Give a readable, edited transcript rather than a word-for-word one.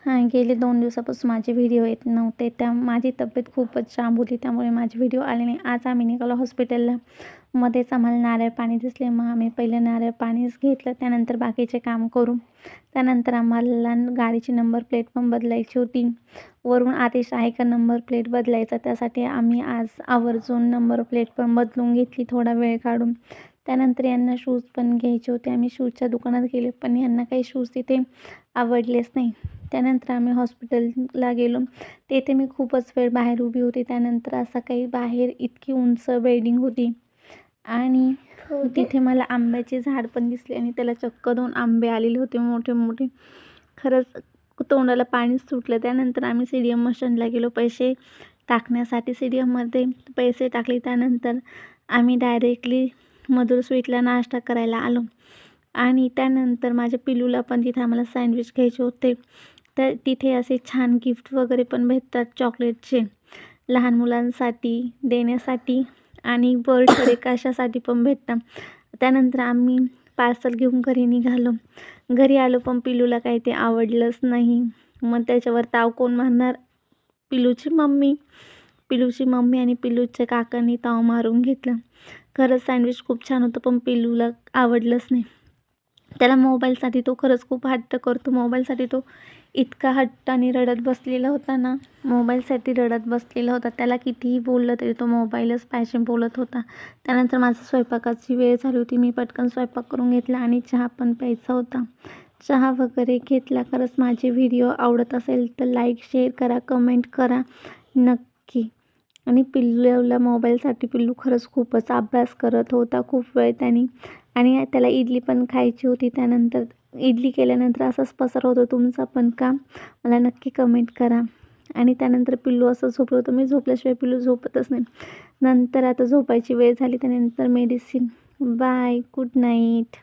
हां, गेले 2 दिवसापासून माझे व्हिडिओ येत नव्हते. माझी तब्येत खूपच जाम होती, त्यामुळे माझे व्हिडिओ आले नाही. आज आम्ही निघालो हॉस्पिटलला. मध्येच आम्हाला नारळ पाणी दिसले. मग आम्ही पहिलं नारळ पाणीच घेतलं, त्यानंतर बाकीचे काम करू. त्यानंतर आम्हाला गाडीची नंबर प्लेट पण बदलायची होती. वरून आदेश आहे का नंबर प्लेट बदलायचा, त्यासाठी आम्ही आज आवर्जून नंबर प्लेट पण बदलून घेतली थोडा वेळ काढून. त्यानंतर यांना शूज पण घ्यायचे होते. आम्ही शूजच्या दुकानात गेले, पण यांना काही शूज तिथे आवडलेच नाही. त्यानंतर आम्ही हॉस्पिटलला गेलो. तेथे मी खूपच वेळ बाहेर उभी होती. त्यानंतर असं काही बाहेर इतकी उंच बिल्डिंग होती आणि तिथे मला आंब्याचे झाड पण दिसले आणि त्याला चक्क 2 आंबे आलेले होते मोठे मोठे. खरंच तोंडाला पाणीच सुटलं. त्यानंतर आम्ही CDM मशीनला गेलो पैसे टाकण्यासाठी. CDMमध्ये पैसे टाकले. त्यानंतर आम्ही डायरेक्टली मधुर स्वीटला नाश्ता करायला आलो आणि त्यानंतर माझ्या पिल्लूला पण तिथे आम्हाला सँडविच घ्यायचे होते. तर तिथे असे छान गिफ्ट वगैरे पण भेटतात चॉकलेटचे लहान मुलांसाठी देण्यासाठी आणि बर्थडे कशासाठी पण भेटतात. त्यानंतर आम्ही पार्सल घेऊन घरी निघालो. घरी आलो पण पिल्लूला काही ते आवडलंच नाही. मग त्याच्यावर ताव कोण मारणार? पिल्लूची मम्मी. पिल्लूची मम्मी आणि पिल्लूच्या काकांनी ताव मारून घेतलं. खरंच सँडविच खूप छान होतं, पण पिल्लूला आवडलंच नाही. त्याला मोबाईलसाठी तो खरंच खूप हट्ट करतो. मोबाईलसाठी तो इतका हट्टाने रडत बसलेला होता ना, मोबाईलसाठी रडत बसलेला होता. त्याला कितीही बोललं तरी तो मोबाईलच पाहिजे बोलत होता. त्यानंतर माझं स्वयंपाकाची वेळ झाली होती. मी पटकन स्वयंपाक करून घेतला आणि चहा पण प्यायचा होता. चहा वगैरे घेतला. खरंच माझे व्हिडिओ आवडत असेल तर लाईक, शेअर करा, कमेंट करा नक्की. आणि पिल्लूला मोबाईलसाठी पिल्लू खरंच खूपच अभ्यास करत होता खूप वेळ त्याने. आणि त्याला इडली पण खायची होती. त्यानंतर इडली केल्यानंतर असाच पसारा होतो. तुमचा पण का? मला नक्की कमेंट करा. आणि त्यानंतर पिल्लू असं झोपलं होतं. मी झोपल्याशिवाय पिल्लू झोपतच नाही. नंतर आता झोपायची वेळ झाली. त्यानंतर मेडिसिन. Bye, good night.